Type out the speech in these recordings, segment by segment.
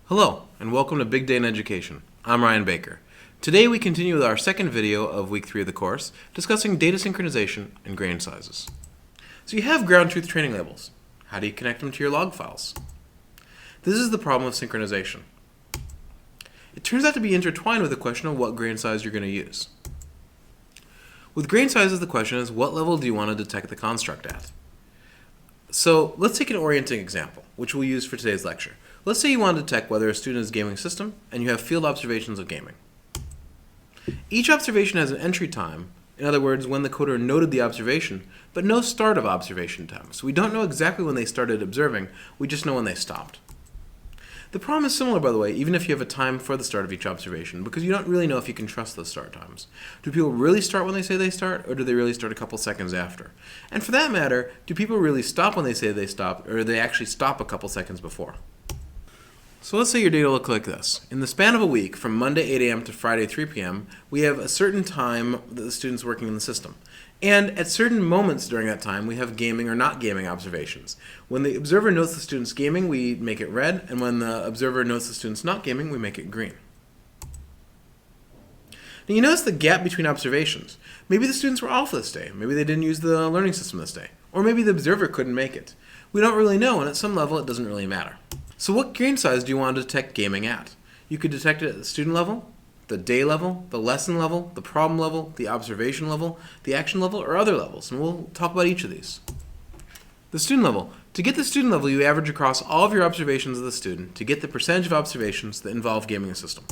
Hello, and welcome to Big Day in Education. I'm Ryan Baker. Today we continue with our second video of week 3 of the course, discussing data synchronization and grain sizes. So you have ground truth training labels. How do you connect them to your log files? This is the problem of synchronization. It turns out to be intertwined with the question of what grain size you're going to use. With grain sizes, the question is, what level do you want to detect the construct at? So let's take an orienting example, which we'll use for today's lecture. Let's say you want to detect whether a student is gaming a system, and you have field observations of gaming. Each observation has an entry time, in other words, when the coder noted the observation, but no start of observation time. So we don't know exactly when they started observing, we just know when they stopped. The problem is similar, by the way, even if you have a time for the start of each observation, because you don't really know if you can trust those start times. Do people really start when they say they start, or do they really start a couple seconds after? And for that matter, do people really stop when they say they stop, or do they actually stop a couple seconds before? So let's say your data look like this. In the span of a week, from Monday 8 a.m. to Friday 3 p.m., we have a certain time that the student's working in the system. And at certain moments during that time, we have gaming or not gaming observations. When the observer notes the student's gaming, we make it red, and when the observer notes the student's not gaming, we make it green. Now you notice the gap between observations. Maybe the students were off this day. Maybe they didn't use the learning system this day. Or maybe the observer couldn't make it. We don't really know, and at some level, it doesn't really matter. So what grain size do you want to detect gaming at? You could detect it at the student level, the day level, the lesson level, the problem level, the observation level, the action level, or other levels, and we'll talk about each of these. The student level. To get the student level, you average across all of your observations of the student to get the percentage of observations that involve gaming a system.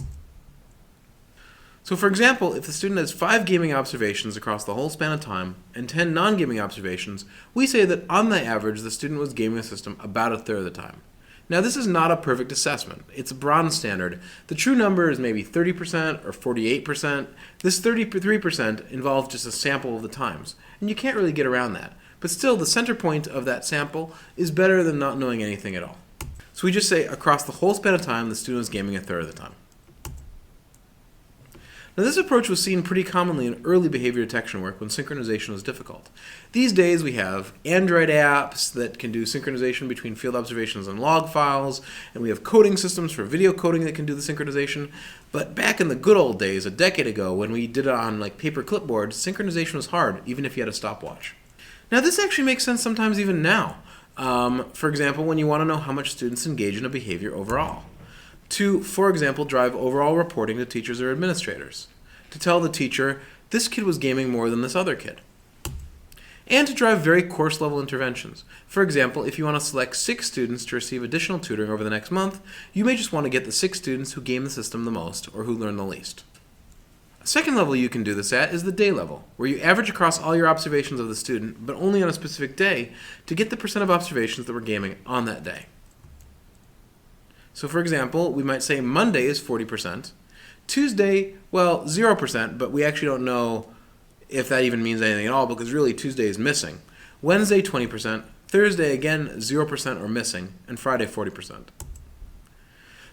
So for example, if the student has 5 gaming observations across the whole span of time and 10 non-gaming observations, we say that on the average, the student was gaming the system about a third of the time. Now this is not a perfect assessment. It's a bronze standard. The true number is maybe 30% or 48%. This 33% involves just a sample of the times, and you can't really get around that. But still, the center point of that sample is better than not knowing anything at all. So we just say across the whole span of time, the student was gaming a third of the time. Now this approach was seen pretty commonly in early behavior detection work when synchronization was difficult. These days we have Android apps that can do synchronization between field observations and log files, and we have coding systems for video coding that can do the synchronization. But back in the good old days, a decade ago, when we did it on paper clipboards, synchronization was hard, even if you had a stopwatch. Now this actually makes sense sometimes even now. For example, when you want to know how much students engage in a behavior overall. To, for example, drive overall reporting to teachers or administrators. To tell the teacher, this kid was gaming more than this other kid. And to drive very course level interventions. For example, if you want to select 6 students to receive additional tutoring over the next month, you may just want to get the 6 students who game the system the most or who learn the least. A second level you can do this at is the day level, where you average across all your observations of the student, but only on a specific day, to get the percent of observations that were gaming on that day. So for example, we might say Monday is 40%, Tuesday, well, 0%, but we actually don't know if that even means anything at all because really Tuesday is missing. Wednesday, 20%, Thursday, again, 0% or missing, and Friday, 40%.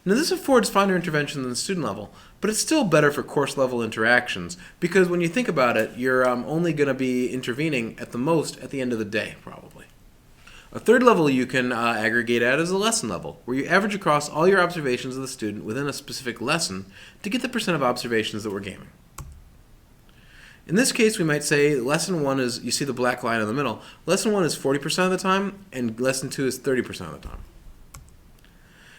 Now this affords finer intervention than the student level, but it's still better for course level interactions because when you think about it, you're only going to be intervening at the most at the end of the day, probably. A third level you can aggregate at is the lesson level, where you average across all your observations of the student within a specific lesson to get the percent of observations that were gaming. In this case, we might say lesson 1 is, you see the black line in the middle, lesson 1 is 40% of the time, and lesson 2 is 30% of the time.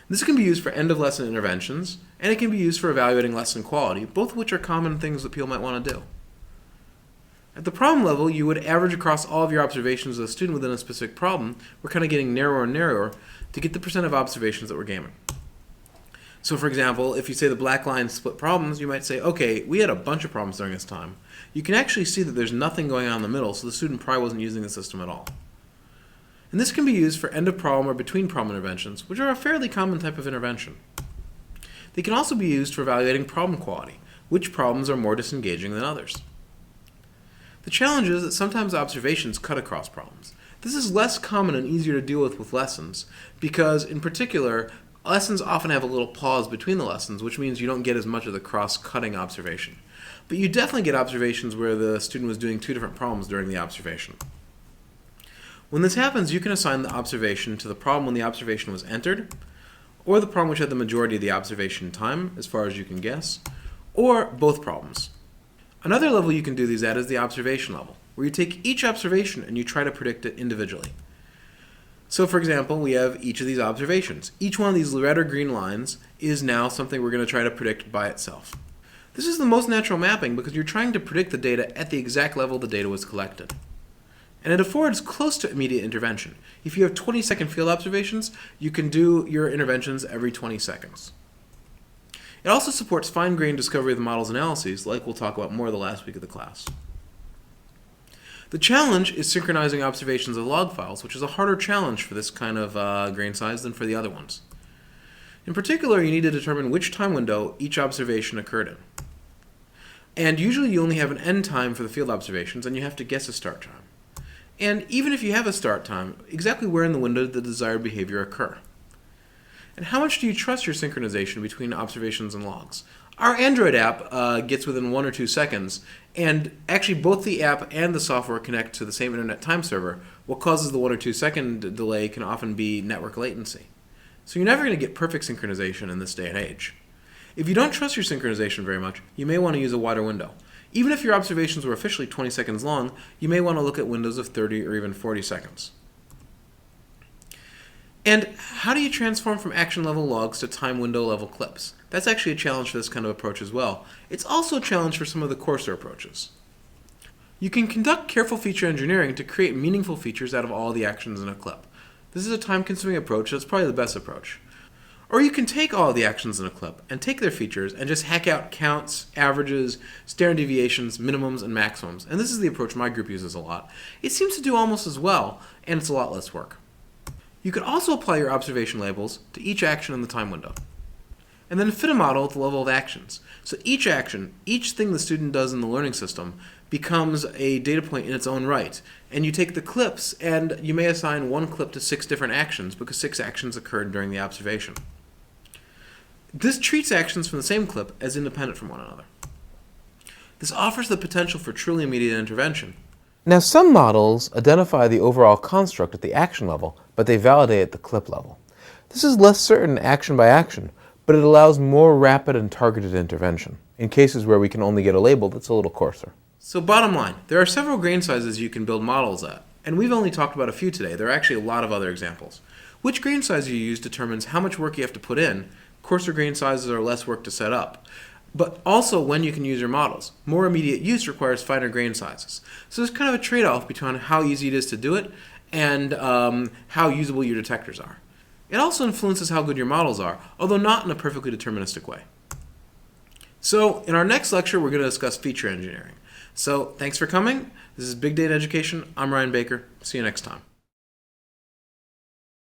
This can be used for end-of-lesson interventions, and it can be used for evaluating lesson quality, both of which are common things that people might want to do. At the problem level, you would average across all of your observations of the student within a specific problem. We're kind of getting narrower and narrower to get the percent of observations that we're gaming. So for example, if you say the black line split problems, you might say, okay, we had a bunch of problems during this time. You can actually see that there's nothing going on in the middle, so the student probably wasn't using the system at all. And this can be used for end-of-problem or between-problem interventions, which are a fairly common type of intervention. They can also be used for evaluating problem quality, which problems are more disengaging than others. The challenge is that sometimes observations cut across problems. This is less common and easier to deal with lessons because, in particular, lessons often have a little pause between the lessons, which means you don't get as much of the cross-cutting observation. But you definitely get observations where the student was doing 2 different problems during the observation. When this happens, you can assign the observation to the problem when the observation was entered, or the problem which had the majority of the observation time, as far as you can guess, or both problems. Another level you can do these at is the observation level, where you take each observation and you try to predict it individually. So for example, we have each of these observations. Each one of these red or green lines is now something we're going to try to predict by itself. This is the most natural mapping because you're trying to predict the data at the exact level the data was collected. And it affords close to immediate intervention. If you have 20-second field observations, you can do your interventions every 20 seconds. It also supports fine-grained discovery of the model's analyses, like we'll talk about more the last week of the class. The challenge is synchronizing observations of log files, which is a harder challenge for this kind of grain size than for the other ones. In particular, you need to determine which time window each observation occurred in. And usually you only have an end time for the field observations, and you have to guess a start time. And even if you have a start time, exactly where in the window did the desired behavior occur? And how much do you trust your synchronization between observations and logs? Our Android app gets within 1 or 2 seconds, and actually both the app and the software connect to the same internet time server. What causes the 1 or 2 second delay can often be network latency. So you're never going to get perfect synchronization in this day and age. If you don't trust your synchronization very much, you may want to use a wider window. Even if your observations were officially 20 seconds long, you may want to look at windows of 30 or even 40 seconds. And how do you transform from action level logs to time window level clips? That's actually a challenge for this kind of approach as well. It's also a challenge for some of the coarser approaches. You can conduct careful feature engineering to create meaningful features out of all the actions in a clip. This is a time-consuming approach that's probably the best approach. Or you can take all of the actions in a clip and take their features and just hack out counts, averages, standard deviations, minimums, and maximums. And this is the approach my group uses a lot. It seems to do almost as well, and it's a lot less work. You could also apply your observation labels to each action in the time window. And then fit a model at the level of actions. So each action, each thing the student does in the learning system becomes a data point in its own right. And you take the clips and you may assign one clip to 6 different actions because 6 actions occurred during the observation. This treats actions from the same clip as independent from one another. This offers the potential for truly immediate intervention. Now some models identify the overall construct at the action level, but they validate at the clip level. This is less certain action by action, but it allows more rapid and targeted intervention in cases where we can only get a label that's a little coarser. So bottom line, there are several grain sizes you can build models at, and we've only talked about a few today. There are actually a lot of other examples. Which grain size you use determines how much work you have to put in. Coarser grain sizes are less work to set up. But also when you can use your models. More immediate use requires finer grain sizes. So there's kind of a trade-off between how easy it is to do it and how usable your detectors are. It also influences how good your models are, although not in a perfectly deterministic way. So in our next lecture, we're going to discuss feature engineering. So thanks for coming. This is Big Data Education. I'm Ryan Baker. See you next time.